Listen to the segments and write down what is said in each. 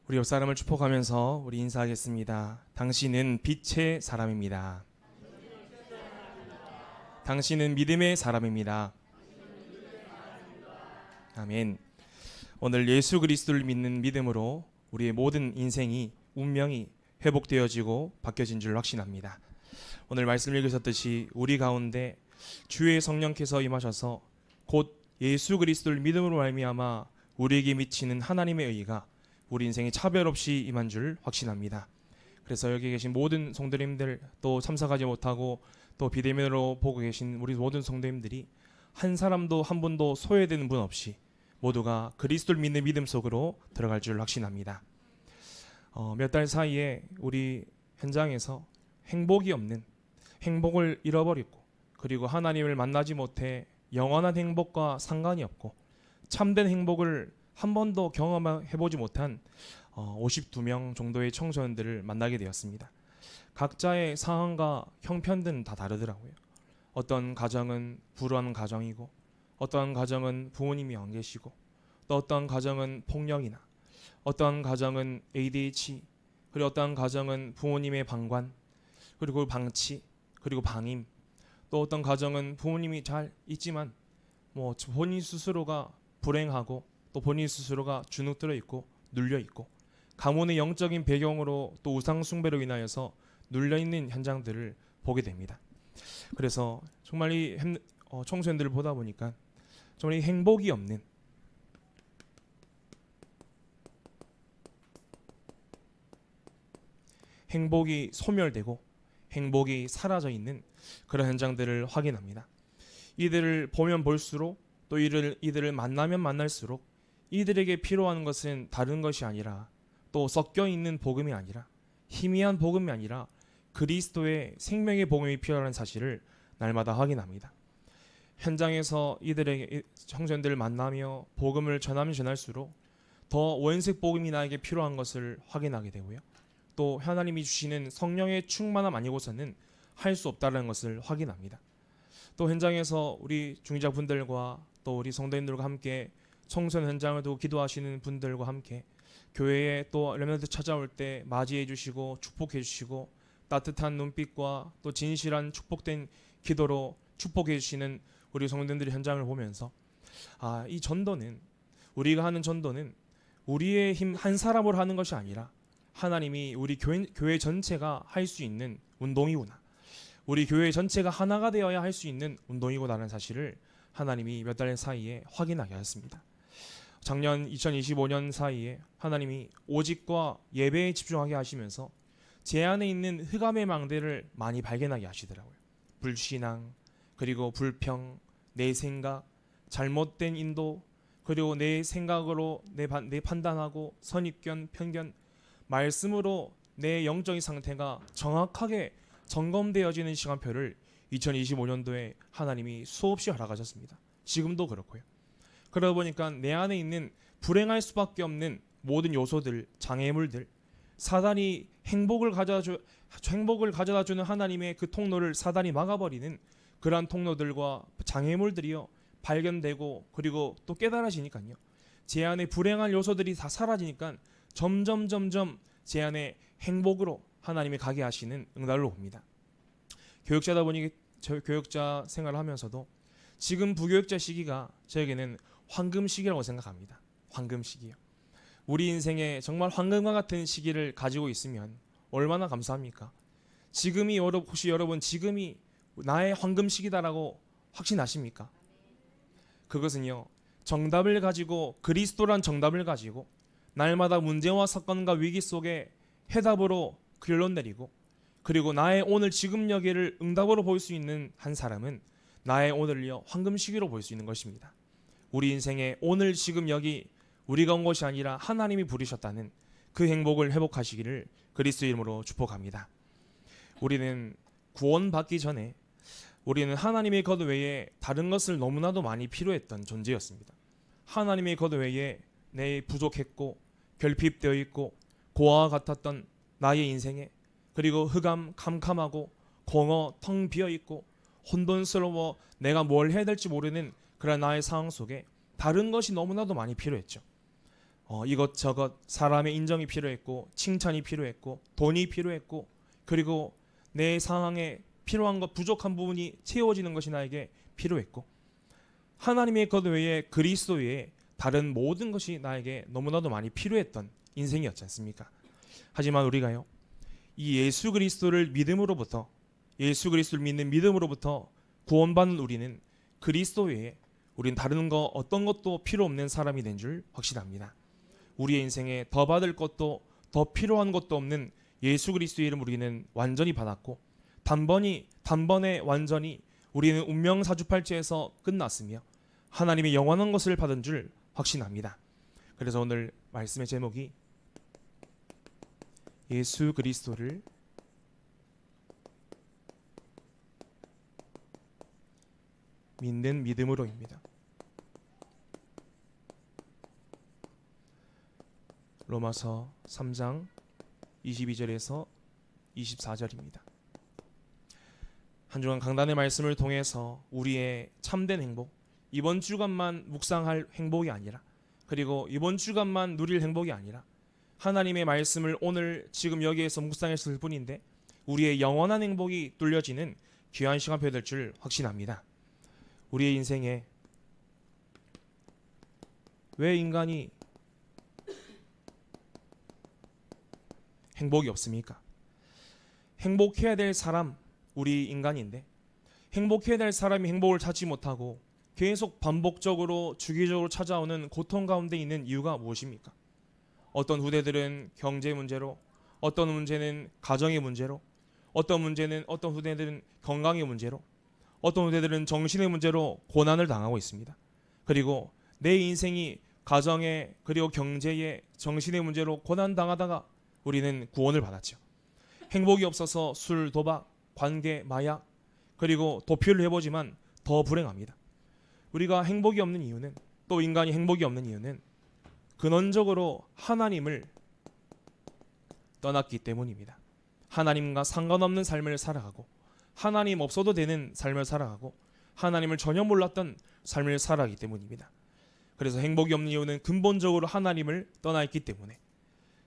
우리 옆 사람을 축복하면서 우리 인사하겠습니다. 당신은 빛의 사람입니다. 당신은 믿음의 사람입니다. 아멘. 오늘 예수 그리스도를 믿는 믿음으로 우리의 모든 인생이 운명이 회복되어지고 바뀌어진 줄 확신합니다. 오늘 말씀 읽으셨듯이 우리 가운데 주의 성령께서 임하셔서 곧 예수 그리스도를 믿음으로 말미암아 우리에게 미치는 하나님의 의가 우리 인생에 차별 없이 임한 줄 확신합니다. 그래서 여기 계신 모든 성도님들, 또 참석하지 못하고 또 비대면으로 보고 계신 우리 모든 성도님들이 한 사람도 한 분도 소외되는 분 없이 모두가 그리스도를 믿는 믿음 속으로 들어갈 줄 확신합니다. 몇 달 사이에 우리 현장에서 행복이 없는, 행복을 잃어버리고, 그리고 하나님을 만나지 못해 영원한 행복과 상관이 없고 참된 행복을 한 번도 경험해보지 못한 52명 정도의 청소년들을 만나게 되었습니다. 각자의 상황과 형편들은 다 다르더라고요. 어떤 가정은 불우한 가정이고, 어떤 가정은 부모님이 안 계시고, 또 어떤 가정은 폭력이나, 어떤 가정은 ADHD, 그리고 어떤 가정은 부모님의 방관, 그리고 방치, 그리고 방임, 또 어떤 가정은 부모님이 잘 있지만 본인 스스로가 불행하고 또 본인 스스로가 주눅들어 있고 눌려 있고, 가문의 영적인 배경으로 또 우상 숭배로 인하여서 눌려 있는 현장들을 보게 됩니다. 그래서 정말 이 청소년들을 보다 보니까 정말 이 행복이 없는, 행복이 소멸되고 행복이 사라져 있는 그런 현장들을 확인합니다. 이들을 보면 볼수록 또 이들을 만나면 만날수록 이들에게 필요한 것은 다른 것이 아니라, 또 섞여 있는 복음이 아니라, 희미한 복음이 아니라 그리스도의 생명의 복음이 필요한 사실을 날마다 확인합니다. 현장에서 이들에게 청소년들을 만나며 복음을 전하면 전할수록 더 원색 복음이 나에게 필요한 것을 확인하게 되고요. 또 하나님이 주시는 성령의 충만함 아니고서는 할 수 없다는 것을 확인합니다. 또 현장에서 우리 중직자분들과 또 우리 성도님들과 함께 청소년 현장을 두고 기도하시는 분들과 함께 교회에 또 렘넌트 찾아올 때 맞이해 주시고 축복해 주시고 따뜻한 눈빛과 또 진실한 축복된 기도로 축복해 주시는 우리 성도님들의 현장을 보면서 이 전도는, 우리가 하는 전도는 우리의 힘 한 사람으로 하는 것이 아니라 하나님이 우리 교회 전체가 할 수 있는 운동이구나, 우리 교회 전체가 하나가 되어야 할 수 있는 운동이구나라는 사실을 하나님이 몇 달 사이에 확인하게 하였습니다. 작년 2025년 사이에 하나님이 오직과 예배에 집중하게 하시면서 제 안에 있는 흑암의 망대를 많이 발견하게 하시더라고요. 불신앙, 그리고 불평, 내 생각, 잘못된 인도, 그리고 내 생각으로 내 판단하고 선입견, 편견, 말씀으로 내 영적인 상태가 정확하게 점검되어지는 시간표를 2025년도에 하나님이 수없이 허락하셨습니다. 지금도 그렇고요. 그러다 보니까 내 안에 있는 불행할 수밖에 없는 모든 요소들, 장애물들, 사단이 행복을 가져다 주는 하나님의 그 통로를 사단이 막아버리는 그러한 통로들과 장애물들이요 발견되고, 그리고 또 깨달아지니까요, 제 안에 불행한 요소들이 다 사라지니까 점점 제 안에 행복으로 하나님이 가게 하시는 응답을 봅니다. 교육자다 보니 저 교육자 생활을 하면서도 지금 부교육자 시기가 저에게는 황금 시기라고 생각합니다. 황금 시기요. 우리 인생에 정말 황금과 같은 시기를 가지고 있으면 얼마나 감사합니까? 혹시 여러분 지금이 나의 황금 시기다라고 확신하십니까? 그것은요, 정답을 가지고, 그리스도란 정답을 가지고 날마다 문제와 사건과 위기 속에 해답으로 결론 내리고, 그리고 나의 오늘 지금 여기를 응답으로 볼 수 있는 한 사람은 나의 오늘을요 황금 시기로 볼 수 있는 것입니다. 우리 인생의 오늘 지금 여기 우리가 온 것이 아니라 하나님이 부르셨다는 그 행복을 회복하시기를 그리스도 이름으로 축복합니다. 우리는 구원받기 전에 우리는 하나님의 것 외에 다른 것을 너무나도 많이 필요했던 존재였습니다. 하나님의 것 외에 내 부족했고 결핍되어 있고 고아와 같았던 나의 인생에, 그리고 흑암 캄캄하고 공허 텅 비어있고 혼돈스러워 내가 뭘 해야 될지 모르는 그런 나의 상황 속에 다른 것이 너무나도 많이 필요했죠. 이것저것 사람의 인정이 필요했고 칭찬이 필요했고 돈이 필요했고 그리고 내 상황에 필요한 것 부족한 부분이 채워지는 것이 나에게 필요했고 하나님의 것 외에 그리스도 외에 다른 모든 것이 나에게 너무나도 많이 필요했던 인생이었지 않습니까? 하지만 우리가요 이 예수 그리스도를 믿음으로부터 예수 그리스도를 믿는 믿음으로부터 구원받는 우리는 그리스도 외에 우린 다른 거 어떤 것도 필요 없는 사람이 된 줄 확신합니다. 우리의 인생에 더 받을 것도 더 필요한 것도 없는 예수 그리스도의 이름 우리는 완전히 받았고 단번에 완전히 우리는 운명 사주팔자에서 끝났으며 하나님의 영원한 것을 받은 줄 확신합니다. 그래서 오늘 말씀의 제목이 예수 그리스도를 믿는 믿음으로입니다. 로마서 3장 22절에서 24절입니다. 한 주간 강단의 말씀을 통해서 우리의 참된 행복, 이번 주간만 묵상할 행복이 아니라 그리고 이번 주간만 누릴 행복이 아니라 하나님의 말씀을 오늘 지금 여기에서 묵상했을 뿐인데 우리의 영원한 행복이 뚫려지는 귀한 시간표 될 줄 확신합니다. 우리의 인생에 왜 인간이 행복이 없습니까? 행복해야 될 사람 우리 인간인데 행복해야 될 사람이 행복을 찾지 못하고 계속 반복적으로 주기적으로 찾아오는 고통 가운데 있는 이유가 무엇입니까? 어떤 후대들은 경제 문제로, 어떤 문제는 가정의 문제로, 어떤 후대들은 건강의 문제로, 어떤 후대들은 정신의 문제로 고난을 당하고 있습니다. 그리고 내 인생이 가정의 그리고 경제의 정신의 문제로 고난 당하다가 우리는 구원을 받았죠. 행복이 없어서 술, 도박, 관계, 마약 그리고 도피를 해보지만 더 불행합니다. 우리가 행복이 없는 이유는 또 인간이 행복이 없는 이유는 근원적으로 하나님을 떠났기 때문입니다. 하나님과 상관없는 삶을 살아가고 하나님 없어도 되는 삶을 살아가고 하나님을 전혀 몰랐던 삶을 살아가기 때문입니다. 그래서 행복이 없는 이유는 근본적으로 하나님을 떠나 있기 때문에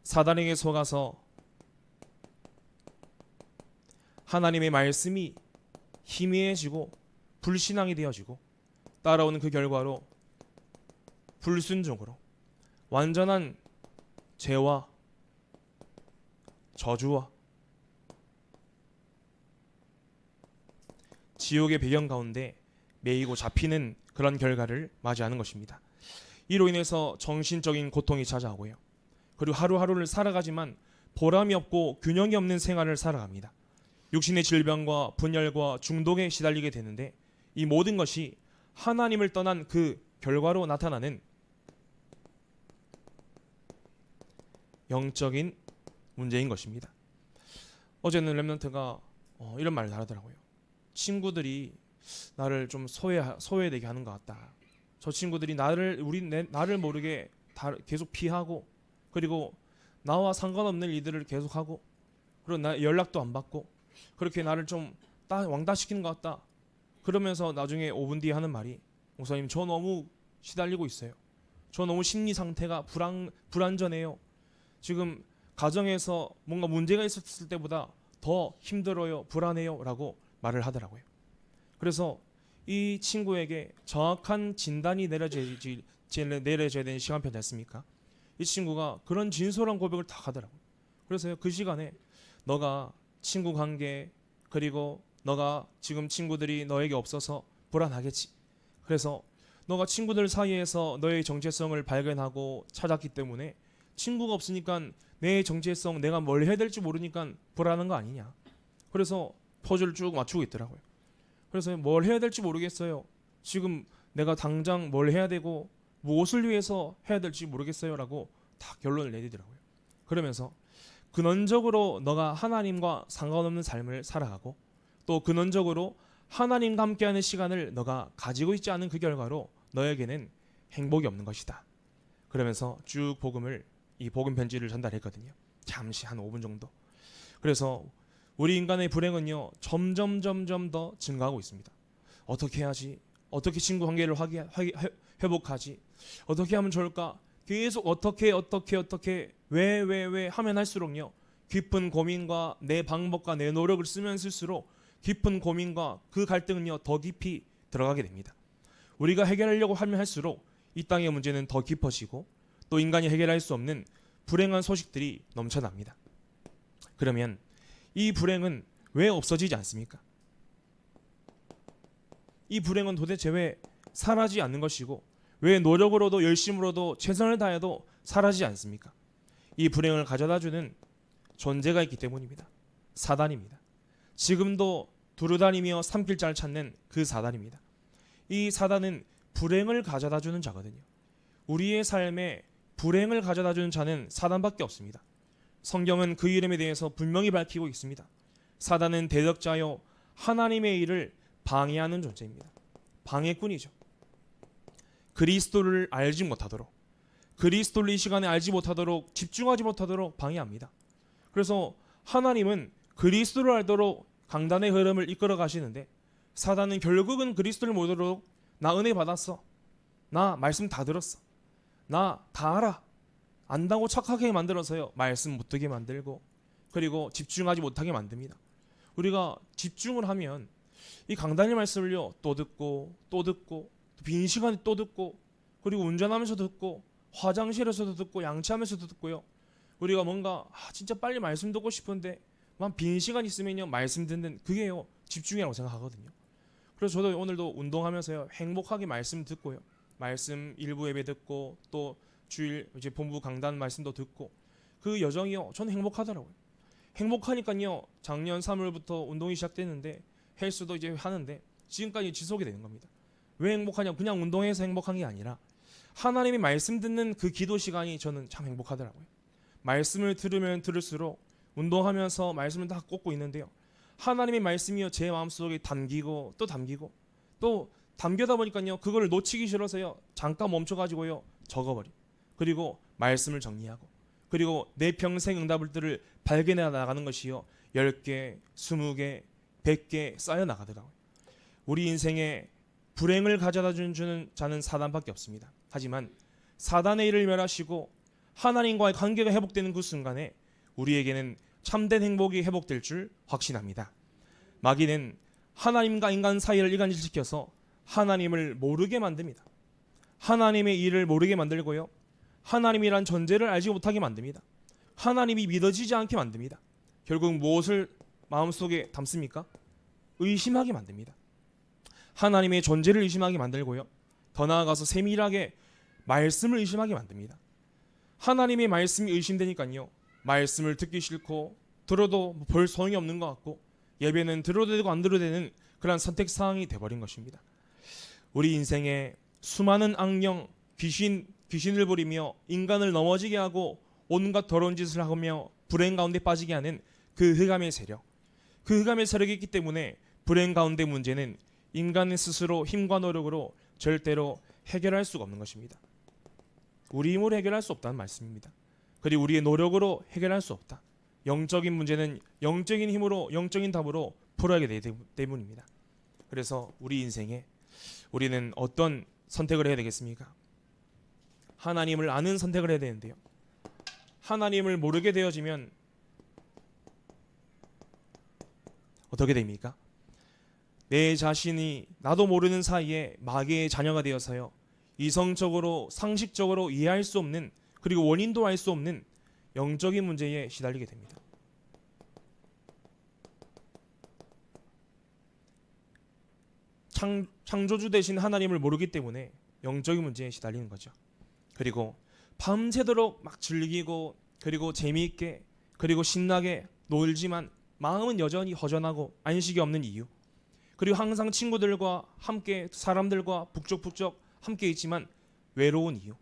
사단에게 속아서 하나님의 말씀이 희미해지고 불신앙이 되어지고 따라오는 그 결과로 불순종으로 완전한 죄와 저주와 지옥의 배경 가운데 매이고 잡히는 그런 결과를 맞이하는 것입니다. 이로 인해서 정신적인 고통이 찾아오고요. 그리고 하루하루를 살아가지만 보람이 없고 균형이 없는 생활을 살아갑니다. 육신의 질병과 분열과 중독에 시달리게 되는데 이 모든 것이 하나님을 떠난 그 결과로 나타나는 영적인 문제인 것입니다. 어제는 렘넌트가 이런 말을 하더라고요. 친구들이 나를 좀 소외되게 하는 것 같다. 저 친구들이 나를 모르게 계속 피하고 그리고 나와 상관없는 일들을 계속하고 그리고 나 연락도 안 받고 그렇게 나를 좀 왕따시키는 것 같다. 그러면서 나중에 5분 뒤에 하는 말이 목사님 저 너무 시달리고 있어요. 저 너무 심리 상태가 불안전해요. 지금 가정에서 뭔가 문제가 있었을 때보다 더 힘들어요. 불안해요. 라고 말을 하더라고요. 그래서 이 친구에게 정확한 진단이 내려져야 되는 시간표 됐습니까? 이 친구가 그런 진솔한 고백을 다 하더라고요. 그래서 그 시간에 너가 친구 관계 그리고 너가 지금 친구들이 너에게 없어서 불안하겠지. 그래서 너가 친구들 사이에서 너의 정체성을 발견하고 찾았기 때문에 친구가 없으니까 내 정체성 내가 뭘 해야 될지 모르니까 불안한 거 아니냐. 그래서 포즈를 쭉 맞추고 있더라고요. 그래서 뭘 해야 될지 모르겠어요. 지금 내가 당장 뭘 해야 되고 무엇을 위해서 해야 될지 모르겠어요 라고 다 결론을 내리더라고요. 그러면서 근원적으로 너가 하나님과 상관없는 삶을 살아가고 또 근원적으로 하나님과 함께하는 시간을 너가 가지고 있지 않은 그 결과로 너에게는 행복이 없는 것이다. 그러면서 쭉 이 복음 편지를 전달했거든요. 잠시 한 5분 정도. 그래서 우리 인간의 불행은요 점점 더 증가하고 있습니다. 어떻게 해야지? 어떻게 친구 관계를 회복하지? 어떻게 하면 좋을까? 계속 어떻게 왜 하면 할수록요 깊은 고민과 내 방법과 내 노력을 쓰면 쓸수록 깊은 고민과 그 갈등은요 더 깊이 들어가게 됩니다. 우리가 해결하려고 하면 할수록 이 땅의 문제는 더 깊어지고 또 인간이 해결할 수 없는 불행한 소식들이 넘쳐납니다. 그러면 이 불행은 왜 없어지지 않습니까? 이 불행은 도대체 왜 사라지지 않는 것이고 왜 노력으로도 열심으로도 최선을 다해도 사라지지 않습니까? 이 불행을 가져다주는 존재가 있기 때문입니다. 사단입니다. 지금도 두루다니며 삼킬자를 찾는 그 사단입니다. 이 사단은 불행을 가져다주는 자거든요. 우리의 삶에 불행을 가져다주는 자는 사단밖에 없습니다. 성경은 그 이름에 대해서 분명히 밝히고 있습니다. 사단은 대적자요 하나님의 일을 방해하는 존재입니다. 방해꾼이죠. 그리스도를 알지 못하도록, 그리스도를 이 시간에 알지 못하도록, 집중하지 못하도록 방해합니다. 그래서 하나님은 그리스도를 알도록 강단의 흐름을 이끌어 가시는데 사단은 결국은 그리스도를 모르도록 나 은혜 받았어, 나 말씀 다 들었어, 나 다 알아, 안다고 착하게 만들어서요 말씀 못 듣게 만들고 그리고 집중하지 못하게 만듭니다. 우리가 집중을 하면 이 강단의 말씀을요 또 듣고 빈 시간에 또 듣고 그리고 운전하면서 듣고 화장실에서도 듣고 양치하면서도 듣고요. 우리가 뭔가 진짜 빨리 말씀 듣고 싶은데 빈 시간 있으면요 말씀 듣는 그게요 집중이라고 생각하거든요. 그래서 저도 오늘도 운동하면서요 행복하게 말씀 듣고요. 말씀 일부 예배 듣고 또 주일 이제 본부 강단 말씀도 듣고 그 여정이요 저는 행복하더라고요. 행복하니까요 작년 3월부터 운동이 시작됐는데 헬스도 이제 하는데 지금까지 지속이 되는 겁니다. 왜 행복하냐? 그냥 운동해서 행복한 게 아니라 하나님의 말씀 듣는 그 기도 시간이 저는 참 행복하더라고요. 말씀을 들으면 들을수록 운동하면서 말씀을 다 꽂고 있는데요. 하나님의 말씀이요 제 마음속에 담기고 또 담겨다 보니까요 그걸 놓치기 싫어서요 잠깐 멈춰가지고요 적어버려. 그리고 말씀을 정리하고 그리고 내 평생 응답들을 발견해 나가는 것이요 10개, 20개, 100개 쌓여 나가더라고요. 우리 인생에 불행을 가져다 주는 자는 사단밖에 없습니다. 하지만 사단의 일을 멸하시고 하나님과의 관계가 회복되는 그 순간에 우리에게는 참된 행복이 회복될 줄 확신합니다. 마귀는 하나님과 인간 사이를 이간질시켜서 하나님을 모르게 만듭니다. 하나님의 일을 모르게 만들고요. 하나님이란 존재를 알지 못하게 만듭니다. 하나님이 믿어지지 않게 만듭니다. 결국 무엇을 마음속에 담습니까? 의심하게 만듭니다. 하나님의 존재를 의심하게 만들고요. 더 나아가서 세밀하게 말씀을 의심하게 만듭니다. 하나님의 말씀이 의심되니까요. 말씀을 듣기 싫고 들어도 별 소용이 없는 것 같고 예배는 들어도 되고 안 들어도 되는 그런 선택사항이 돼버린 것입니다. 우리 인생에 수많은 악령, 귀신을 부리며 인간을 넘어지게 하고 온갖 더러운 짓을 하며 불행 가운데 빠지게 하는 그 흑암의 세력. 그 흑암의 세력이 있기 때문에 불행 가운데 문제는 인간의 스스로 힘과 노력으로 절대로 해결할 수가 없는 것입니다. 우리 힘으로 해결할 수 없다는 말씀입니다. 그리고 우리의 노력으로 해결할 수 없다. 영적인 문제는 영적인 힘으로 영적인 답으로 풀어야 되기 때문입니다. 그래서 우리 인생에 우리는 어떤 선택을 해야 되겠습니까? 하나님을 아는 선택을 해야 되는데요. 하나님을 모르게 되어지면 어떻게 됩니까? 내 자신이 나도 모르는 사이에 마귀의 자녀가 되어서요. 이성적으로 상식적으로 이해할 수 없는 그리고 원인도 알 수 없는 영적인 문제에 시달리게 됩니다. 창조주 되신 하나님을 모르기 때문에 영적인 문제에 시달리는 거죠. 그리고 밤새도록 막 즐기고 그리고 재미있게 그리고 신나게 놀지만 마음은 여전히 허전하고 안식이 없는 이유. 그리고 항상 친구들과 함께 사람들과 북적북적 함께 있지만 외로운 이유.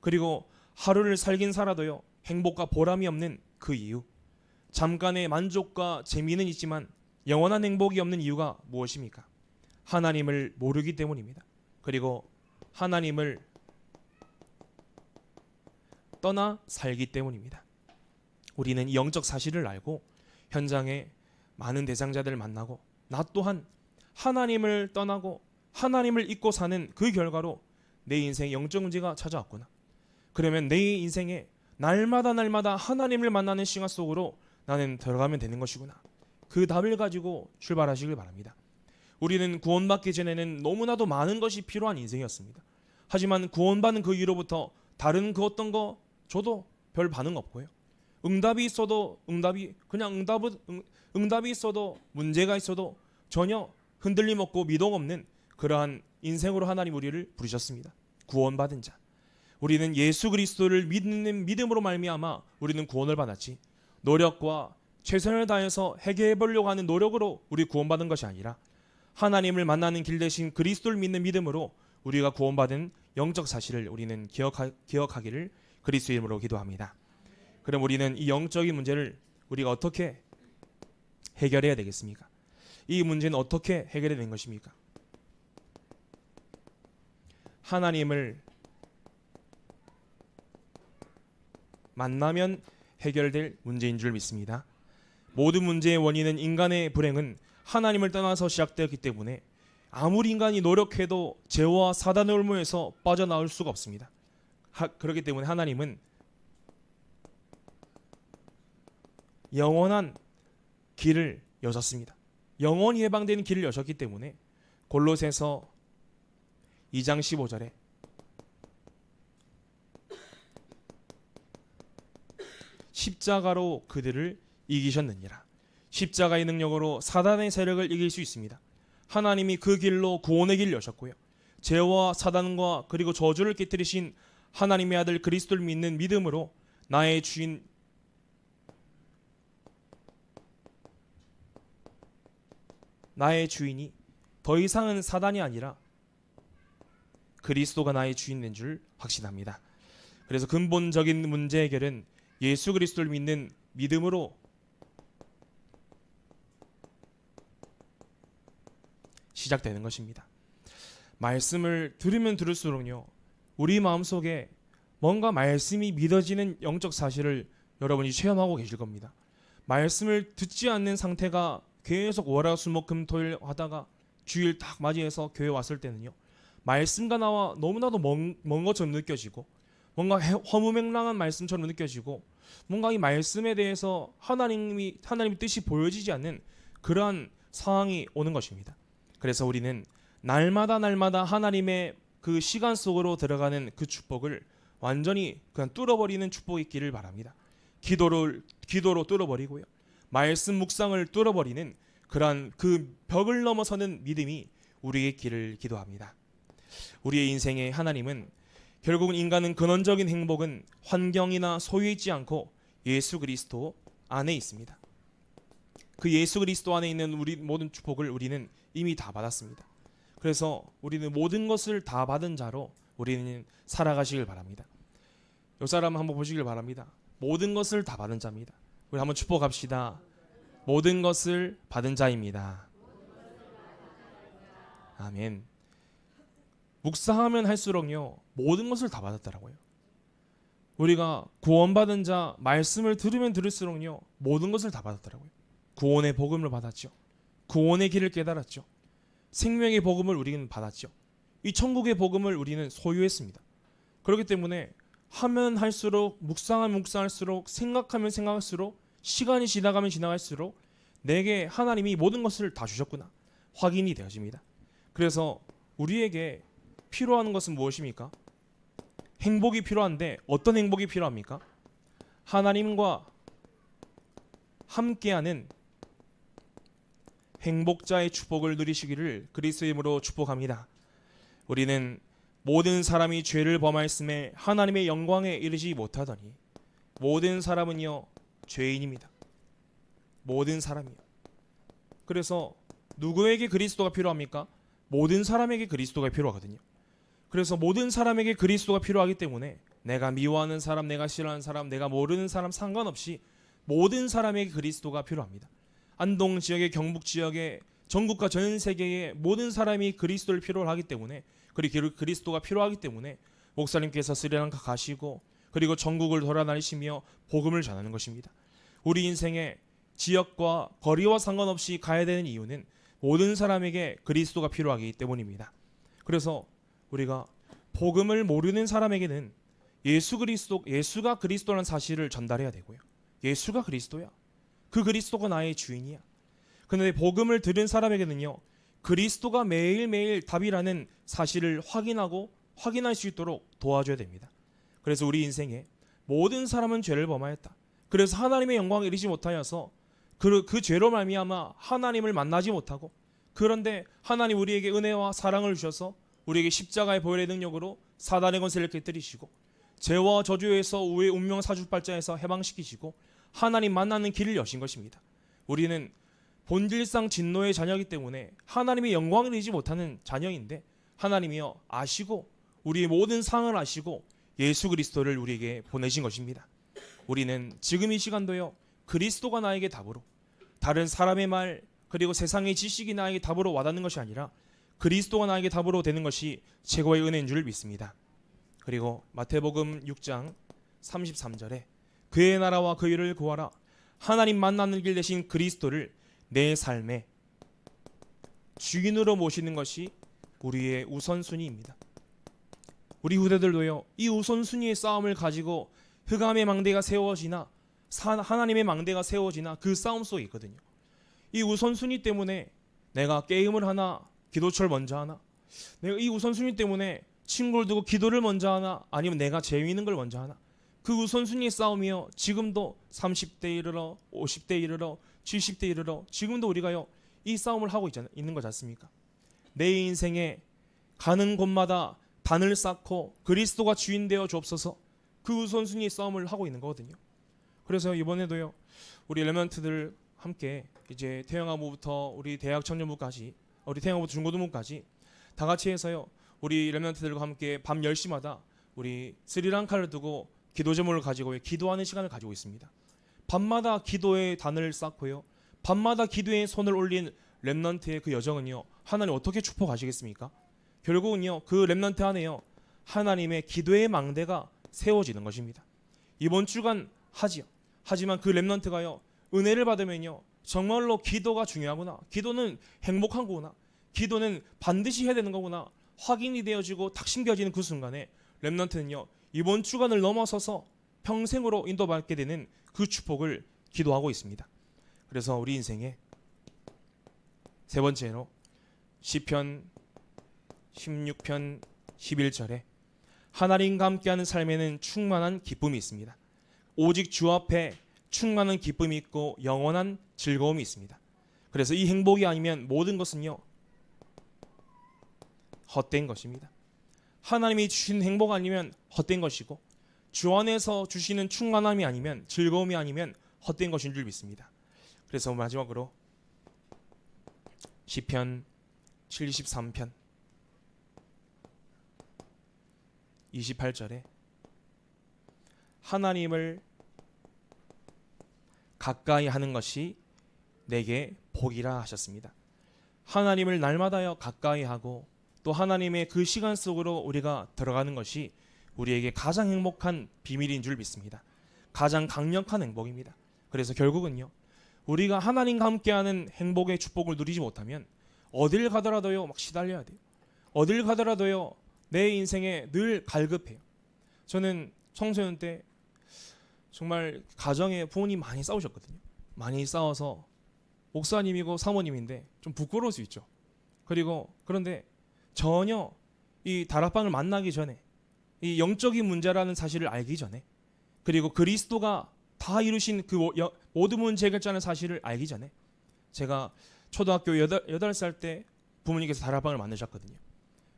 그리고 하루를 살긴 살아도요 행복과 보람이 없는 그 이유. 잠깐의 만족과 재미는 있지만 영원한 행복이 없는 이유가 무엇입니까? 하나님을 모르기 때문입니다. 그리고 하나님을 떠나 살기 때문입니다. 우리는 이 영적 사실을 알고 현장에 많은 대상자들을 만나고 나 또한 하나님을 떠나고 하나님을 잊고 사는 그 결과로 내 인생 영적 문제가 찾아왔구나. 그러면 내 인생에 날마다 하나님을 만나는 시간 속으로 나는 들어가면 되는 것이구나. 그 답을 가지고 출발하시길 바랍니다. 우리는 구원받기 전에는 너무나도 많은 것이 필요한 인생이었습니다. 하지만 구원받은 그 이후로부터 다른 그 어떤 거 저도 별 반응 없고요. 응답이 있어도 응답이 있어도 문제가 있어도 전혀 흔들림 없고 미동 없는 그러한 인생으로 하나님 우리를 부르셨습니다. 구원받은 자. 우리는 예수 그리스도를 믿는 믿음으로 말미암아 우리는 구원을 받았지. 노력과 최선을 다해서 해결해 보려고 하는 노력으로 우리 구원받은 것이 아니라 하나님을 만나는 길 대신 그리스도를 믿는 믿음으로 우리가 구원받은 영적 사실을 우리는 기억하기를 그리스도의 이름으로 기도합니다. 그럼 우리는 이 영적인 문제를 우리가 어떻게 해결해야 되겠습니까? 이 문제는 어떻게 해결해야 되는 것입니까? 하나님을 만나면 해결될 문제인 줄 믿습니다. 모든 문제의 원인은 인간의 불행은 하나님을 떠나서 시작되었기 때문에 아무리 인간이 노력해도 죄와 사단의 올무에서 빠져나올 수가 없습니다. 그렇기 때문에 하나님은 영원한 길을 여셨습니다. 영원히 해방되는 길을 여셨기 때문에 골로새서 2장 15절에 십자가로 그들을 이기셨느니라. 십자가의 능력으로 사단의 세력을 이길 수 있습니다. 하나님이 그 길로 구원의 길을 여셨고요. 죄와 사단과 그리고 저주를 깨뜨리신 하나님의 아들 그리스도를 믿는 믿음으로 나의 주인이 더 이상은 사단이 아니라 그리스도가 나의 주인 된 줄 확신합니다. 그래서 근본적인 문제 해결은 예수 그리스도를 믿는 믿음으로 시작되는 것입니다. 말씀을 들으면 들을수록요, 우리 마음속에 뭔가 말씀이 믿어지는 영적 사실을 여러분이 체험하고 계실 겁니다. 말씀을 듣지 않는 상태가 계속 월화수목금토일 하다가 주일 딱 맞이해서 교회 왔을 때는요, 말씀과 나와 너무나도 먼 것처럼 느껴지고 뭔가 허무맹랑한 말씀처럼 느껴지고 뭔가 이 말씀에 대해서 하나님의 뜻이 보여지지 않는 그러한 상황이 오는 것입니다. 그래서 우리는 날마다 하나님의 그 시간 속으로 들어가는 그 축복을 완전히 그냥 뚫어버리는 축복이 있기를 바랍니다. 기도로 뚫어버리고요, 말씀 묵상을 뚫어버리는 그러한 그 벽을 넘어서는 믿음이 우리의 길을 기도합니다. 우리의 인생에 하나님은 결국은 인간은 근원적인 행복은 환경이나 소유에 있지 않고 예수 그리스도 안에 있습니다. 그 예수 그리스도 안에 있는 우리 모든 축복을 우리는 이미 다 받았습니다. 그래서 우리는 모든 것을 다 받은 자로 우리는 살아가시길 바랍니다. 이 사람 한번 보시길 바랍니다. 모든 것을 다 받은 자입니다. 우리 한번 축복합시다. 모든 것을 받은 자입니다. 아멘. 묵상하면 할수록요, 모든 것을 다 받았더라고요. 우리가 구원받은 자, 말씀을 들으면 들을수록요, 모든 것을 다 받았더라고요. 구원의 복음을 받았죠. 구원의 길을 깨달았죠. 생명의 복음을 우리는 받았죠. 이 천국의 복음을 우리는 소유했습니다. 그렇기 때문에 하면 할수록, 묵상하면 묵상할수록, 생각하면 생각할수록, 시간이 지나가면 지나갈수록 내게 하나님이 모든 것을 다 주셨구나 확인이 되어집니다. 그래서 우리에게 필요한 것은 무엇입니까? 행복이 필요한데 어떤 행복이 필요합니까? 하나님과 함께하는 행복자의 축복을 누리시기를 그리스도의 이름으로 축복합니다. 우리는 모든 사람이 죄를 범하였음에 하나님의 영광에 이르지 못하더니 모든 사람은요 죄인입니다. 모든 사람이요. 그래서 누구에게 그리스도가 필요합니까? 모든 사람에게 그리스도가 필요하거든요. 그래서 모든 사람에게 그리스도가 필요하기 때문에 내가 미워하는 사람, 내가 싫어하는 사람, 내가 모르는 사람 상관없이 모든 사람에게 그리스도가 필요합니다. 안동 지역의, 경북 지역의, 전국과 전 세계의 모든 사람이 그리스도를 필요로 하기 때문에, 그리고 그리스도가 필요하기 때문에 목사님께서 스리랑카 가시고 그리고 전국을 돌아다니시며 복음을 전하는 것입니다. 우리 인생의 지역과 거리와 상관없이 가야 되는 이유는 모든 사람에게 그리스도가 필요하기 때문입니다. 그래서 우리가 복음을 모르는 사람에게는 예수가 그리스도라는 사실을 전달해야 되고요. 예수가 그리스도야. 그 그리스도가 나의 주인이야. 그런데 복음을 들은 사람에게는요, 그리스도가 매일매일 답이라는 사실을 확인할 수 있도록 도와줘야 됩니다. 그래서 우리 인생에 모든 사람은 죄를 범하였다. 그래서 하나님의 영광에 이르지 못하여서 그 죄로 말미암아 하나님을 만나지 못하고, 그런데 하나님 우리에게 은혜와 사랑을 주셔서 우리에게 십자가의 보혈의 능력으로 사단의 권세를 깨뜨리시고 죄와 저주에서 우의 운명 사주팔자에서 해방시키시고 하나님 만나는 길을 여신 것입니다. 우리는 본질상 진노의 자녀이기 때문에 하나님의 영광을 이루지 못하는 자녀인데, 하나님이여 아시고 우리의 모든 상을 아시고 예수 그리스도를 우리에게 보내신 것입니다. 우리는 지금 이 시간도요, 그리스도가 나에게 답으로, 다른 사람의 말 그리고 세상의 지식이 나에게 답으로 와닿는 것이 아니라 그리스도가 나에게 답으로 되는 것이 최고의 은혜인 줄 믿습니다. 그리고 마태복음 6장 33절에 그의 나라와 그 일을 구하라. 하나님 만나는 길 대신 그리스도를 내 삶의 주인으로 모시는 것이 우리의 우선순위입니다. 우리 후대들도요, 이 우선순위의 싸움을 가지고 흑암의 망대가 세워지나 하나님의 망대가 세워지나 그 싸움 속에 있거든요. 이 우선순위 때문에 내가 게임을 하나, 기도처를 먼저 하나, 내가 이 우선순위 때문에 친구를 두고 기도를 먼저 하나, 아니면 내가 재미있는 걸 먼저 하나, 그 우선순위의 싸움이요, 지금도 30대 이르러 50대 이르러 70대 이르러 지금도 우리가요 이 싸움을 하고 있는 거지 않습니까? 내 인생에 가는 곳마다 단을 쌓고 그리스도가 주인 되어 주옵소서, 그 우선순위의 싸움을 하고 있는 거거든요. 그래서 이번에도요, 우리 레멘트들 함께 이제 태영아부부터 우리 대학 청년부까지, 우리 태영아부터 중고등부까지 다 같이 해서요, 우리 레멘트들과 함께 밤 10시마다 우리 스리랑카를 두고 기도 제목을 가지고 기도하는 시간을 가지고 있습니다. 밤마다 기도의 단을 쌓고요, 밤마다 기도의 손을 올린 렘넌트의 그 여정은요, 하나님 어떻게 축복하시겠습니까? 결국은요, 그 렘넌트 안에요, 하나님의 기도의 망대가 세워지는 것입니다. 이번 주간 하지요. 하지만 그 렘넌트가요, 은혜를 받으면요, 정말로 기도가 중요하구나, 기도는 행복한 거구나, 기도는 반드시 해야 되는 거구나 확인이 되어지고 탁 심겨지는 그 순간에 렘넌트는요, 이번 주간을 넘어서서 평생으로 인도받게 되는 그 축복을 기도하고 있습니다. 그래서 우리 인생에 세 번째로 시편 16편 11절에 하나님과 함께하는 삶에는 충만한 기쁨이 있습니다. 오직 주 앞에 충만한 기쁨이 있고 영원한 즐거움이 있습니다. 그래서 이 행복이 아니면 모든 것은요 헛된 것입니다. 하나님이 주신 행복 아니면 헛된 것이고, 주 안에서 주시는 충만함이 아니면, 즐거움이 아니면 헛된 것인 줄 믿습니다. 그래서 마지막으로 시편 73편 28절에 하나님을 가까이 하는 것이 내게 복이라 하셨습니다. 하나님을 날마다요 가까이 하고 또 하나님의 그 시간 속으로 우리가 들어가는 것이 우리에게 가장 행복한 비밀인 줄 믿습니다. 가장 강력한 행복입니다. 그래서 결국은요, 우리가 하나님과 함께하는 행복의 축복을 누리지 못하면 어딜 가더라도요 막 시달려야 돼요. 어딜 가더라도요 내 인생에 늘 갈급해요. 저는 청소년 때 정말 가정에 부모님 많이 싸우셨거든요. 많이 싸워서 목사님이고 사모님인데 좀 부끄러울 수 있죠. 그런데 전혀 이 다락방을 만나기 전에, 이 영적인 문제라는 사실을 알기 전에, 그리고 그리스도가 다 이루신 그 모든 문제 해결자라는 사실을 알기 전에, 제가 초등학교 8살 때 부모님께서 다락방을 만드셨거든요.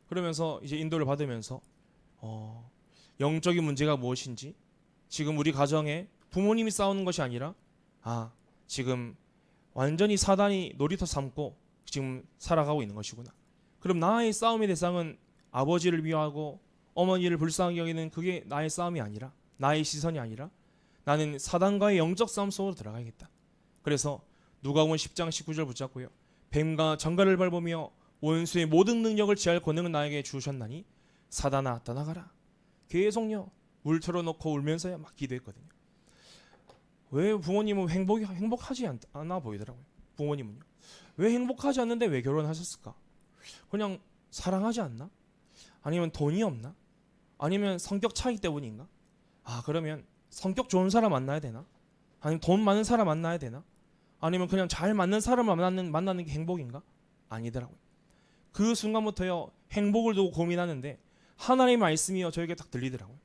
그러면서 이제 인도를 받으면서 영적인 문제가 무엇인지, 지금 우리 가정에 부모님이 싸우는 것이 아니라 지금 완전히 사단이 놀이터 삼고 지금 살아가고 있는 것이구나. 그럼 나의 싸움의 대상은 아버지를 미워하고 어머니를 불쌍하게 여기는 그게 나의 싸움이 아니라, 나의 시선이 아니라 나는 사단과의 영적 싸움 속으로 들어가야겠다. 그래서 누가복음 10장 19절 붙잡고요, 뱀과 정갈을 밟으며 원수의 모든 능력을 제할 권능을 나에게 주셨나니 사단아 떠나가라. 계속요 물 틀어놓고 울면서야 막 기도했거든요. 왜 부모님은 행복하지 않아 보이더라고요. 부모님은요, 왜 행복하지 않는데 왜 결혼하셨을까? 그냥 사랑하지 않나? 아니면 돈이 없나? 아니면 성격 차이 때문인가? 그러면 성격 좋은 사람 만나야 되나? 아니면 돈 많은 사람 만나야 되나? 아니면 그냥 잘 맞는 사람을 만나는 게 행복인가? 아니더라고요. 그 순간부터요 행복을 두고 고민하는데 하나님의 말씀이요 저에게 딱 들리더라고요.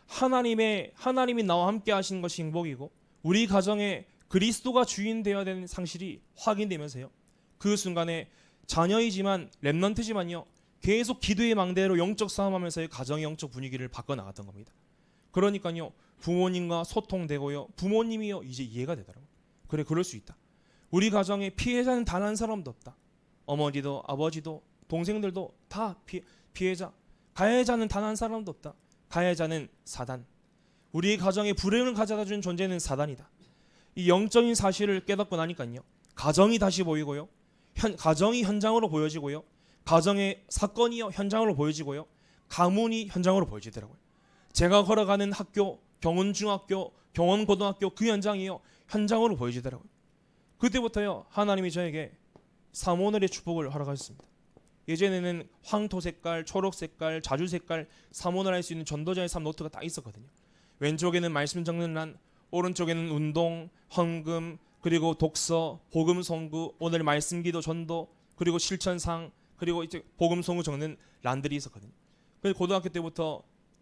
하나님이 나와 함께 하시는 것이 행복이고 우리 가정에 그리스도가 주인 되어야 되는 상실이 확인되면서요. 그 순간에 자녀이지만 렘넌트지만요 계속 기도의 망대로 영적 싸움하면서의 가정의 영적 분위기를 바꿔 나갔던 겁니다. 그러니까요 부모님과 소통되고요 부모님이요 이제 이해가 되더라고요. 그래 그럴 수 있다. 우리 가정에 피해자는 단 한 사람도 없다. 어머니도 아버지도 동생들도 다 피해자. 가해자는 단 한 사람도 없다. 가해자는 사단. 우리 가정에 불행을 가져다 준 존재는 사단이다. 이 영적인 사실을 깨닫고 나니까요 가정이 다시 보이고요 가정이 현장으로 보여지고요 가정의 사건이 현장으로 보여지고요 가문이 현장으로 보여지더라고요. 제가 걸어가는 학교, 경운중학교, 경원고등학교 그 현장이요 현장으로 보여지더라고요. 그때부터요 하나님이 저에게 사모늘의 축복을 허락하셨습니다. 예전에는 황토 색깔, 초록 색깔, 자주 색깔 사모늘 할 수 있는 전도자의 삶 노트가 딱 있었거든요. 왼쪽에는 말씀 적는 란, 오른쪽에는 운동, 헌금, 그리고 독서, 복음 선구, 오늘 말씀 기도 전도, 그리고 실천상, 그리고 이제 복음 선구 적는 란들이 있었거든요. 그래서 고등학교 때부터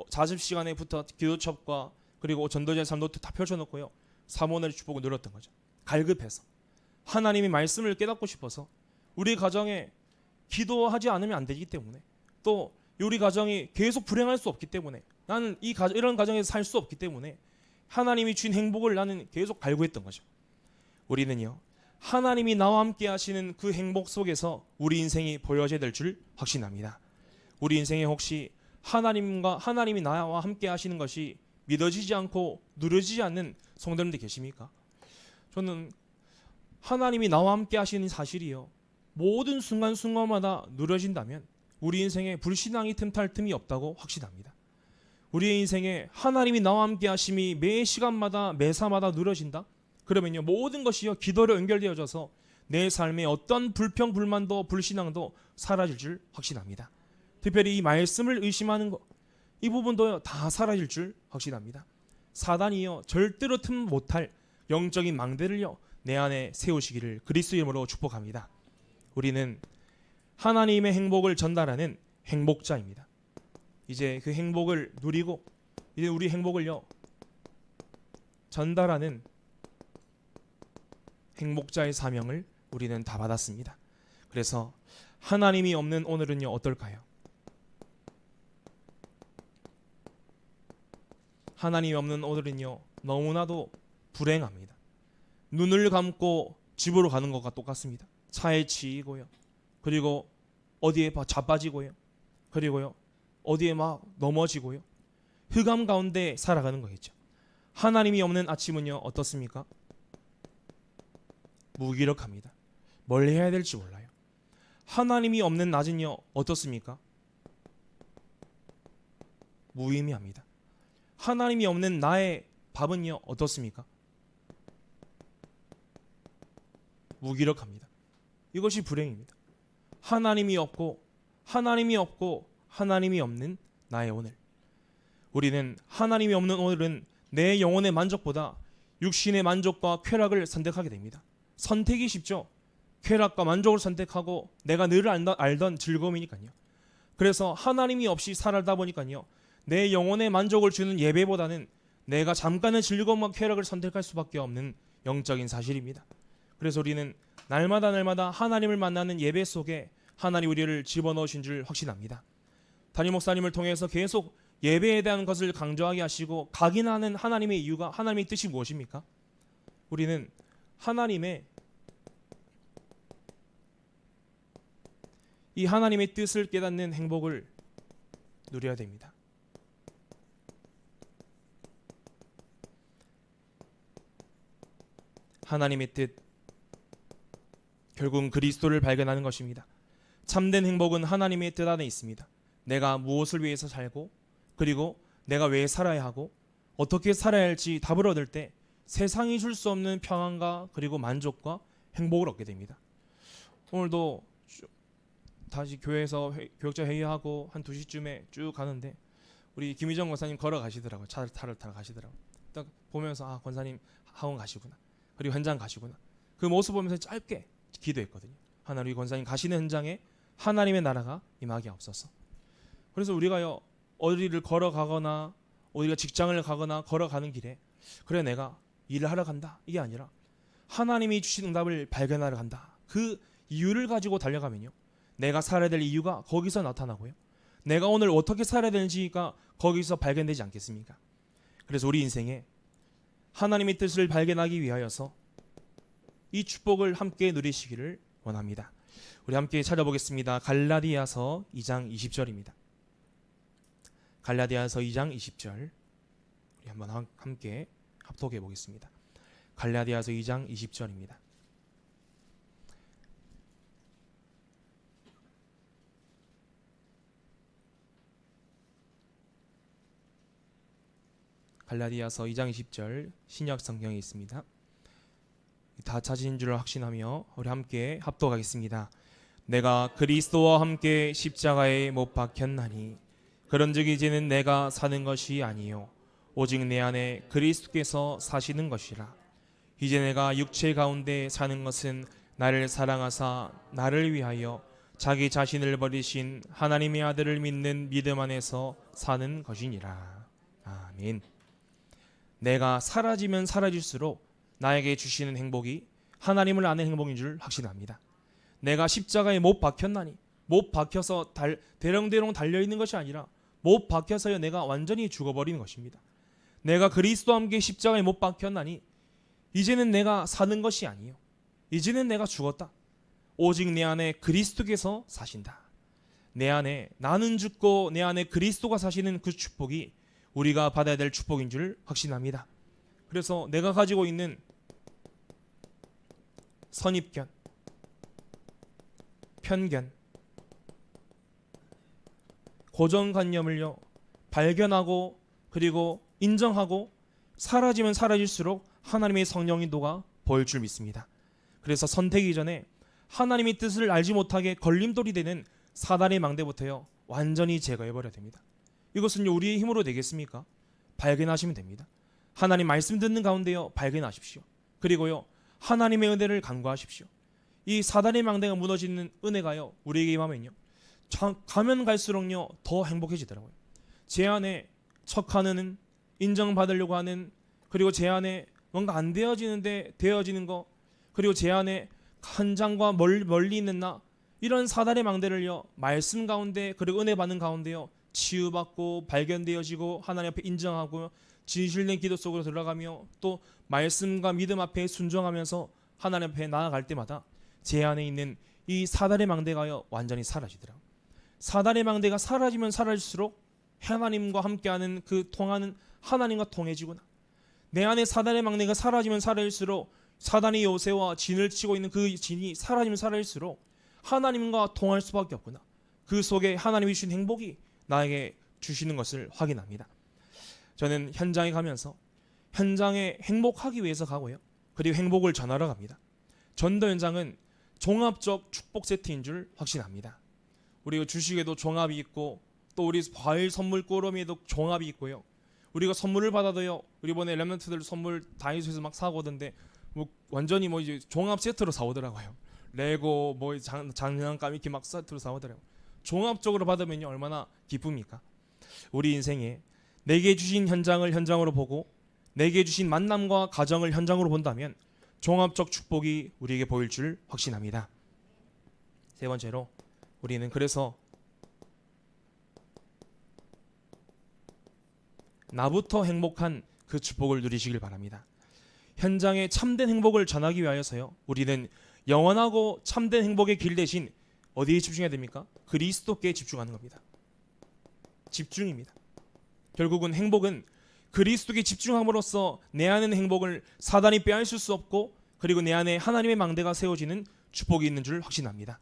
자습 시간에부터 기도첩과 그리고 전도자의 삶 노트 다 펼쳐놓고요 사모늘의 축복을 누렸던 거죠. 갈급해서 하나님의 말씀을 깨닫고 싶어서 우리 가정에 기도하지 않으면 안 되기 때문에 또 우리 가정이 계속 불행할 수 없기 때문에 나는 이런 가정에서 살 수 없기 때문에 하나님이 주신 행복을 나는 계속 갈구했던 거죠. 우리는요 하나님이 나와 함께 하시는 그 행복 속에서 우리 인생이 보여져야 될 줄 확신합니다. 우리 인생에 혹시 하나님이 나와 함께 하시는 것이 믿어지지 않고 누려지지 않는 성도님들 계십니까? 저는 하나님이 나와 함께 하시는 사실이요 모든 순간순간마다 누려진다면 우리 인생에 불신앙이 틈탈 틈이 없다고 확신합니다. 우리의 인생에 하나님이 나와 함께 하심이 매 시간마다 매사마다 누려진다? 그러면요 모든 것이요 기도로 연결되어져서 내 삶에 어떤 불평 불만도 불신앙도 사라질 줄 확신합니다. 특별히 이 말씀을 의심하는 것 이 부분도요 다 사라질 줄 확신합니다. 사단이요 절대로 틈 못할 영적인 망대를요 내 안에 세우시기를 그리스도 이름으로 축복합니다. 우리는 하나님의 행복을 전달하는 행복자입니다. 이제 그 행복을 누리고 이제 우리 행복을요 전달하는 행복자의 사명을 우리는 다 받았습니다. 그래서 하나님이 없는 오늘은요 어떨까요? 하나님이 없는 오늘은요 너무나도 불행합니다. 눈을 감고 집으로 가는 것과 똑같습니다. 차에 치이고요. 그리고 어디에 자빠지고요. 그리고요 어디에 막 넘어지고요. 흑암 가운데 살아가는 거겠죠. 하나님이 없는 아침은요 어떻습니까? 무기력합니다. 뭘 해야 될지 몰라요. 하나님이 없는 낮은요 어떻습니까? 무의미합니다. 하나님이 없는 나의 밥은요 어떻습니까? 무기력합니다. 이것이 불행입니다. 하나님이 없고 하나님이 없는 나의 오늘. 우리는 하나님이 없는 오늘은 내 영혼의 만족보다 육신의 만족과 쾌락을 선택하게 됩니다. 선택이 쉽죠. 쾌락과 만족을 선택하고 내가 늘 알던 즐거움이니까요. 그래서 하나님이 없이 살다 보니까요 내 영혼의 만족을 주는 예배보다는 내가 잠깐의 즐거움과 쾌락을 선택할 수밖에 없는 영적인 사실입니다. 그래서 우리는 날마다 하나님을 만나는 예배 속에 하나님 우리를 집어넣으신 줄 확신합니다. 담임 목사님을 통해서 계속 예배에 대한 것을 강조하게 하시고 각인하는 하나님의 이유가 하나님의 뜻이 무엇입니까? 우리는 이 하나님의 뜻을 깨닫는 행복을 누려야 됩니다. 하나님의 뜻, 결국은 그리스도를 발견하는 것입니다. 참된 행복은 하나님의 뜻 안에 있습니다. 내가 무엇을 위해서 살고 그리고 내가 왜 살아야 하고 어떻게 살아야 할지 답을 얻을 때 세상이 줄 수 없는 평안과 그리고 만족과 행복을 얻게 됩니다. 오늘도 다시 교회에서 교역자 회의하고 한 2시쯤에 쭉 가는데 우리 김희정 권사님 걸어가시더라고요. 차를 타러 가시더라고요. 딱 보면서 아, 권사님 학원 가시구나. 그리고 현장 가시구나. 그 모습 보면서 짧게 기도했거든요. 하나님, 우리 권사님 가시는 현장에 하나님의 나라가 임하게 없어서. 그래서 우리가요, 어디를 걸어가거나 우리가 직장을 가거나 걸어가는 길에 그래 내가 일을 하러 간다 이게 아니라 하나님이 주신 응답을 발견하러 간다. 그 이유를 가지고 달려가면요, 내가 살아야 될 이유가 거기서 나타나고요, 내가 오늘 어떻게 살아야 되는지가 거기서 발견되지 않겠습니까? 그래서 우리 인생에 하나님의 뜻을 발견하기 위하여서 이 축복을 함께 누리시기를 원합니다. 우리 함께 찾아보겠습니다. 갈라디아서 2장 20절입니다. 갈라디아서 2장 20절 우리 한번 함께 합독해 보겠습니다. 갈라디아서 2장 20절입니다. 갈라디아서 2장 20절 신약 성경에 있습니다. 다 찾으신 줄 확신하며 우리 함께 합독하겠습니다. 내가 그리스도와 함께 십자가에 못 박혔나니 그런즉 이제는 내가 사는 것이 아니요 오직 내 안에 그리스도께서 사시는 것이라. 이제 내가 육체 가운데 사는 것은 나를 사랑하사 나를 위하여 자기 자신을 버리신 하나님의 아들을 믿는 믿음 안에서 사는 것이니라. 아멘. 내가 사라지면 사라질수록 나에게 주시는 행복이 하나님을 아는 행복인 줄 확신합니다. 내가 십자가에 못 박혔나니, 못 박혀서 대롱대롱 달려있는 것이 아니라 못 박혀서요 내가 완전히 죽어버리는 것입니다. 내가 그리스도와 함께 십자가에 못 박혔나니 이제는 내가 사는 것이 아니요 이제는 내가 죽었다. 오직 내 안에 그리스도께서 사신다. 내 안에 나는 죽고 내 안에 그리스도가 사시는 그 축복이 우리가 받아야 될 축복인 줄 확신합니다. 그래서 내가 가지고 있는 선입견, 편견, 고정관념을요 발견하고 그리고 인정하고 사라지면 사라질수록 하나님의 성령 인도가 보일 줄 믿습니다. 그래서 선택 이전에 하나님의 뜻을 알지 못하게 걸림돌이 되는 사단의 망대부터요 완전히 제거해버려야 됩니다. 이것은요 우리의 힘으로 되겠습니까? 발견하시면 됩니다. 하나님 말씀 듣는 가운데요 발견하십시오. 그리고요 하나님의 은혜를 간구하십시오. 이 사단의 망대가 무너지는 은혜가요 우리에게 임하면요 가면 갈수록요 더 행복해지더라고요. 제 안에 척하는, 인정받으려고 하는, 그리고 제 안에 뭔가 안 되어지는데 되어지는 거, 그리고 제 안에 한장과 멀리 있는 나, 이런 사단의 망대를요 말씀 가운데 그리고 은혜 받는 가운데요 치유받고 발견되어지고 하나님 앞에 인정하고 진실된 기도 속으로 들어가며 또 말씀과 믿음 앞에 순종하면서 하나님 앞에 나아갈 때마다 제 안에 있는 이 사단의 망대가요 완전히 사라지더라고요. 사단의 망대가 사라지면 사라질수록 하나님과 함께하는 그 통하는 하나님과 통해지구나. 내 안에 사단의 망대가 사라지면 사라질수록 사단이 요새와 진을 치고 있는 그 진이 사라지면 사라질수록 하나님과 통할 수밖에 없구나. 그 속에 하나님이 주신 행복이 나에게 주시는 것을 확인합니다. 저는 현장에 가면서 현장에 행복하기 위해서 가고요. 그리고 행복을 전하러 갑니다. 전도 현장은 종합적 축복 세트인 줄 확신합니다. 우리가 주식에도 종합이 있고 또 우리 과일 선물 꾸러미에도 종합이 있고요. 우리가 선물을 받아도요. 우리 이번에 랩런트들 선물 다이소에서 막 사오던데 뭐 완전히 뭐 이제 종합 세트로 사오더라고요. 레고 뭐 장난감 이렇게 막 세트로 사오더라고요. 종합적으로 받으면요 얼마나 기쁩니까? 우리 인생에 내게 주신 현장을 현장으로 보고 내게 주신 만남과 가정을 현장으로 본다면 종합적 축복이 우리에게 보일 줄 확신합니다. 세 번째로 우리는 그래서 나부터 행복한 그 축복을 누리시길 바랍니다. 현장에 참된 행복을 전하기 위하여서요 우리는 영원하고 참된 행복의 길 대신 어디에 집중해야 됩니까? 그리스도께 집중하는 겁니다. 집중입니다. 결국은 행복은 그리스도께 집중함으로써 내 안에 행복을 사단이 빼앗을 수 없고 그리고 내 안에 하나님의 망대가 세워지는 축복이 있는 줄 확신합니다.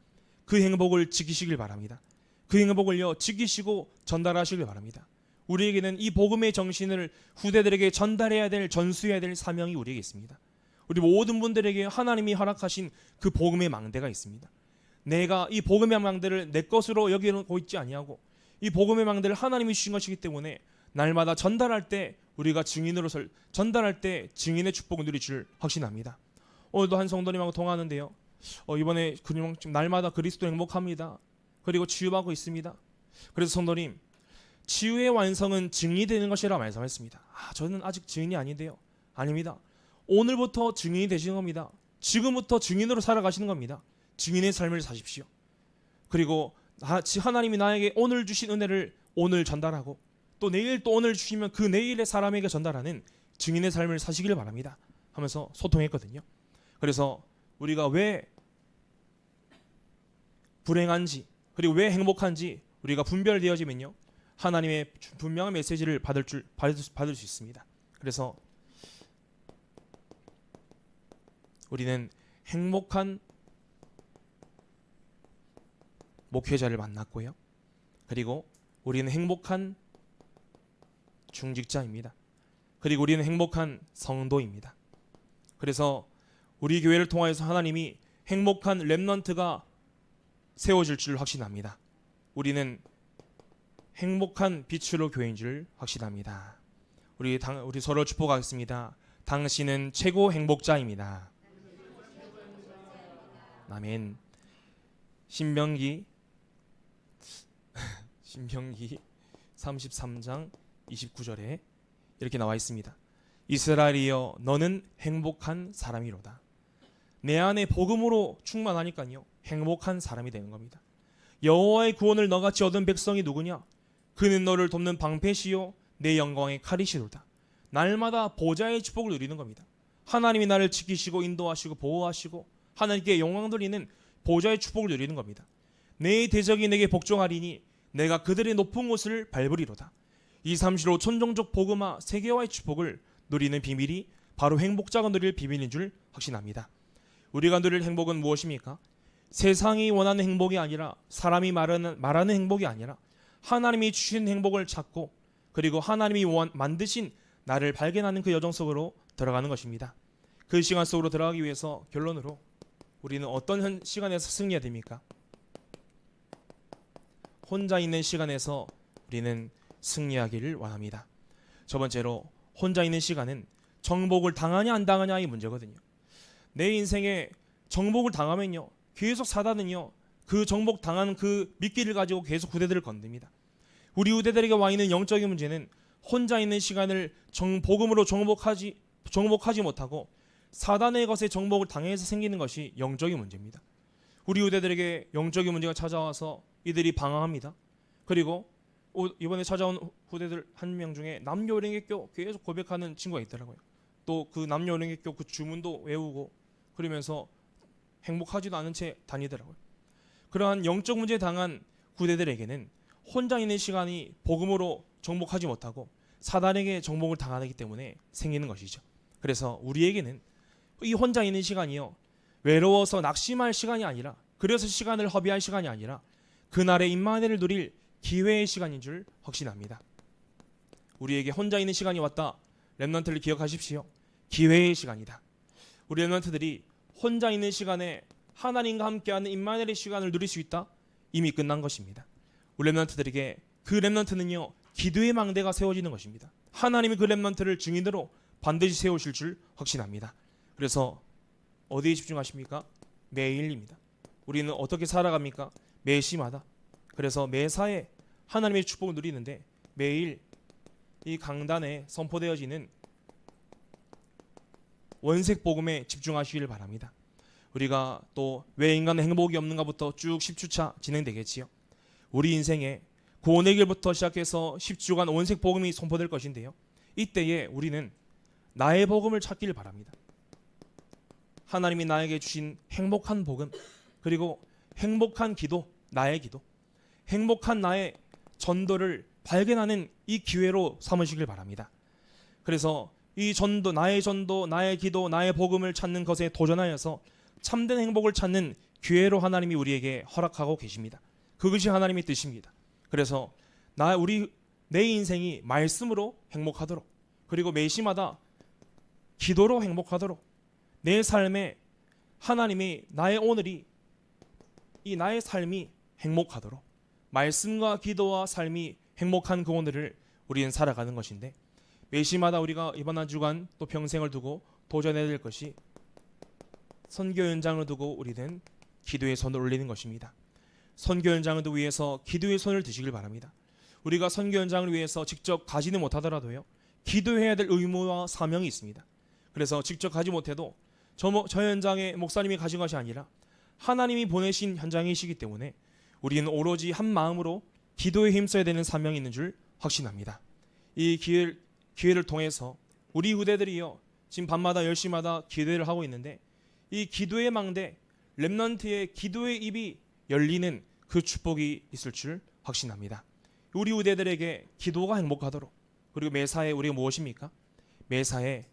그 행복을 지키시길 바랍니다. 그 행복을요 지키시고 전달하시길 바랍니다. 우리에게는 이 복음의 정신을 후대들에게 전달해야 될, 전수해야 될 사명이 우리에게 있습니다. 우리 모든 분들에게 하나님이 허락하신 그 복음의 망대가 있습니다. 내가 이 복음의 망대를 내 것으로 여기고 있지 아니하고 이 복음의 망대를 하나님이 주신 것이기 때문에 날마다 전달할 때 우리가 전달할 때 증인의 축복을 누릴 줄 확신합니다. 오늘도 한 성도님하고 통화하는데요. 이번에 그냥 날마다 그리스도 행복합니다. 그리고 치유받고 있습니다. 그래서 성도님, 치유의 완성은 증인이 되는 것이라 말씀했습니다. 저는 아직 증인이 아닌데요. 아닙니다. 오늘부터 증인이 되시는 겁니다. 지금부터 증인으로 살아가시는 겁니다. 증인의 삶을 사십시오. 그리고 하나님이 나에게 오늘 주신 은혜를 오늘 전달하고 또 내일 또 오늘 주시면 그 내일의 사람에게 전달하는 증인의 삶을 사시길 바랍니다 하면서 소통했거든요. 그래서 우리가 왜 불행한지 그리고 왜 행복한지 우리가 분별되어지면요, 하나님의 분명한 메시지를 받을 수 있습니다. 그래서 우리는 행복한 목회자를 만났고요. 그리고 우리는 행복한 중직자입니다. 그리고 우리는 행복한 성도입니다. 그래서 우리 교회를 통하여서 하나님이 행복한 렘넌트가 세워질 줄 확신합니다. 우리는 행복한 빛으로 교회인 줄 확신합니다. 우리 서로 축복하겠습니다. 당신은 최고 행복자입니다. 아멘. 신명기 33장 29절에 이렇게 나와 있습니다. 이스라엘이여 너는 행복한 사람이로다. 내 안에 복음으로 충만하니까요, 행복한 사람이 되는 겁니다. 여호와의 구원을 너같이 얻은 백성이 누구냐? 그는 너를 돕는 방패시요 내 영광의 칼이시로다. 날마다 보좌의 축복을 누리는 겁니다. 하나님이 나를 지키시고 인도하시고 보호하시고 하나님께 영광 돌리는 보좌의 축복을 누리는 겁니다. 내 대적이 내게 복종하리니 내가 그들의 높은 곳을 밟으리로다. 237호 천종족 복음화 세계화의 축복을 누리는 비밀이 바로 행복자가 누릴 비밀인 줄 확신합니다. 우리가 누릴 행복은 무엇입니까? 세상이 원하는 행복이 아니라, 사람이 말하는 행복이 아니라 하나님이 주신 행복을 찾고 그리고 하나님이 만드신 나를 발견하는 그 여정 속으로 들어가는 것입니다. 그 시간 속으로 들어가기 위해서 결론으로 우리는 어떤 시간에서 승리해야 됩니까? 혼자 있는 시간에서 우리는 승리하기를 원합니다. 첫 번째로, 혼자 있는 시간은 정복을 당하냐 안 당하냐의 문제거든요. 내 인생에 정복을 당하면요, 계속 사단은요 그 정복 당하는 그 미끼를 가지고 계속 후대들을 건듭니다. 우리 후대들에게 와 있는 영적인 문제는 혼자 있는 시간을 복음으로 정복하지 못하고 사단의 것에 정복을 당해서 생기는 것이 영적인 문제입니다. 우리 후대들에게 영적인 문제가 찾아와서 이들이 방황합니다. 그리고 이번에 찾아온 후대들 한 명 중에 남녀오랭개교 계속 고백하는 친구가 있더라고요. 또 그 남녀오랭개교 그 주문도 외우고 그러면서 행복하지도 않은 채 다니더라고요. 그러한 영적 문제에 당한 후대들에게는 혼자 있는 시간이 복음으로 정복하지 못하고 사단에게 정복을 당하기 때문에 생기는 것이죠. 그래서 우리에게는 이 혼자 있는 시간이요, 외로워서 낙심할 시간이 아니라, 그래서 시간을 허비할 시간이 아니라 그날의 임마누엘을 누릴 기회의 시간인 줄 확신합니다. 우리에게 혼자 있는 시간이 왔다. 렘넌트를 기억하십시오. 기회의 시간이다. 우리 렘넌트들이 혼자 있는 시간에 하나님과 함께하는 임마누엘의 시간을 누릴 수 있다. 이미 끝난 것입니다. 우리 렘넌트들에게 그 렘넌트는요, 기도의 망대가 세워지는 것입니다. 하나님이 그 렘넌트를 증인으로 반드시 세우실 줄 확신합니다. 그래서 어디에 집중하십니까? 매일입니다. 우리는 어떻게 살아갑니까? 매시마다. 그래서 매사에 하나님의 축복을 누리는데 매일 이 강단에 선포되어지는 원색 복음에 집중하시길 바랍니다. 우리가 또 왜 인간은 행복이 없는가부터 쭉 10주차 진행되겠지요. 우리 인생에 구원의 길부터 시작해서 10주간 원색 복음이 선포될 것인데요. 이때에 우리는 나의 복음을 찾기를 바랍니다. 하나님이 나에게 주신 행복한 복음, 그리고 행복한 기도, 나의 기도, 행복한 나의 전도를 발견하는 이 기회로 삼으시길 바랍니다. 그래서 이 전도, 나의 기도, 나의 복음을 찾는 것에 도전하여서 참된 행복을 찾는 기회로 하나님이 우리에게 허락하고 계십니다. 그것이 하나님의 뜻입니다. 그래서 내 인생이 말씀으로 행복하도록, 그리고 매시마다 기도로 행복하도록, 내 삶에 하나님이 나의 삶이 행복하도록, 말씀과 기도와 삶이 행복한 그 오늘을 우리는 살아가는 것인데, 매시마다 우리가 이번 한 주간 또 평생을 두고 도전해야 될 것이 선교 현장을 두고 우리는 기도의 손을 올리는 것입니다. 선교 현장을 위해서 기도의 손을 드시길 바랍니다. 우리가 선교 현장을 위해서 직접 가지는 못하더라도요, 기도해야 될 의무와 사명이 있습니다. 그래서 직접 가지 못해도 저 현장에 목사님이 가신 것이 아니라 하나님이 보내신 현장이시기 때문에 우리는 오로지 한 마음으로 기도에 힘써야 되는 사명이 있는 줄 확신합니다. 이 기회를 통해서 우리 후대들이요, 지금 밤마다 10시마다 기도를 하고 있는데, 이 기도의 망대, 렘넌트의 기도의 입이 열리는 그 축복이 있을 줄 확신합니다. 우리 후대들에게 기도가 행복하도록, 그리고 매사에 우리가 무엇입니까? 매사에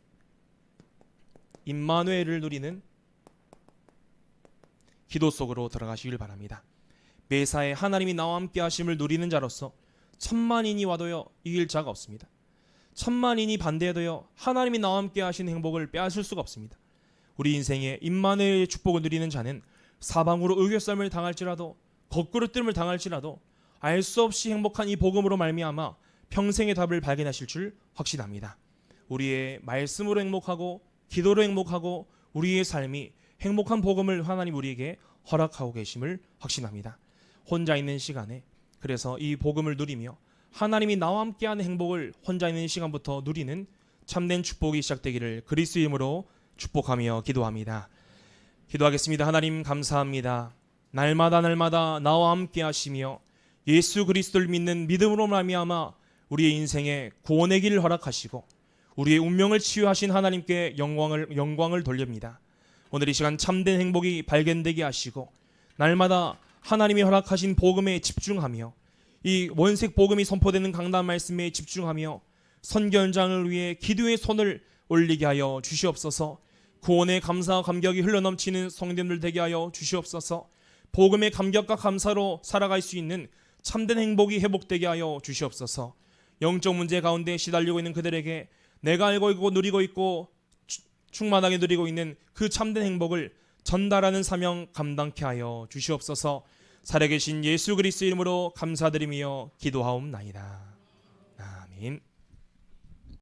임마누엘을 누리는 기도 속으로 들어가시길 바랍니다. 매사에 하나님이 나와 함께 하심을 누리는 자로서 천만인이 와도요 이길 자가 없습니다. 천만인이 반대해도요 하나님이 나와 함께 하신 행복을 빼앗을 수가 없습니다. 우리 인생에 임마누엘의 축복을 누리는 자는 사방으로 의교싸움을 당할지라도, 거꾸로 뜸을 당할지라도 알 수 없이 행복한 이 복음으로 말미암아 평생의 답을 발견하실 줄 확신합니다. 우리의 말씀으로 행복하고 기도로 행복하고 우리의 삶이 행복한 복음을 하나님 우리에게 허락하고 계심을 확신합니다. 혼자 있는 시간에 그래서 이 복음을 누리며 하나님이 나와 함께하는 행복을 혼자 있는 시간부터 누리는 참된 축복이 시작되기를 그리스도 이름으로 축복하며 기도합니다. 기도하겠습니다. 하나님 감사합니다. 날마다 나와 함께 하시며 예수 그리스도를 믿는 믿음으로 말미암아 우리의 인생에 구원의 길을 허락하시고 우리의 운명을 치유하신 하나님께 영광을 돌립니다. 오늘 이 시간 참된 행복이 발견되게 하시고 날마다 하나님이 허락하신 복음에 집중하며 이 원색 복음이 선포되는 강단 말씀에 집중하며 선교 현장을 위해 기도의 손을 올리게 하여 주시옵소서. 구원의 감사와 감격이 흘러넘치는 성도님들 되게 하여 주시옵소서. 복음의 감격과 감사로 살아갈 수 있는 참된 행복이 회복되게 하여 주시옵소서. 영적 문제 가운데 시달리고 있는 그들에게 내가 알고 있고 누리고 있고 충만하게 누리고 있는 그 참된 행복을 전달하는 사명 감당케 하여 주시옵소서. 살아계신 예수 그리스도 이름으로 감사드리며 기도하옵나이다. 아멘.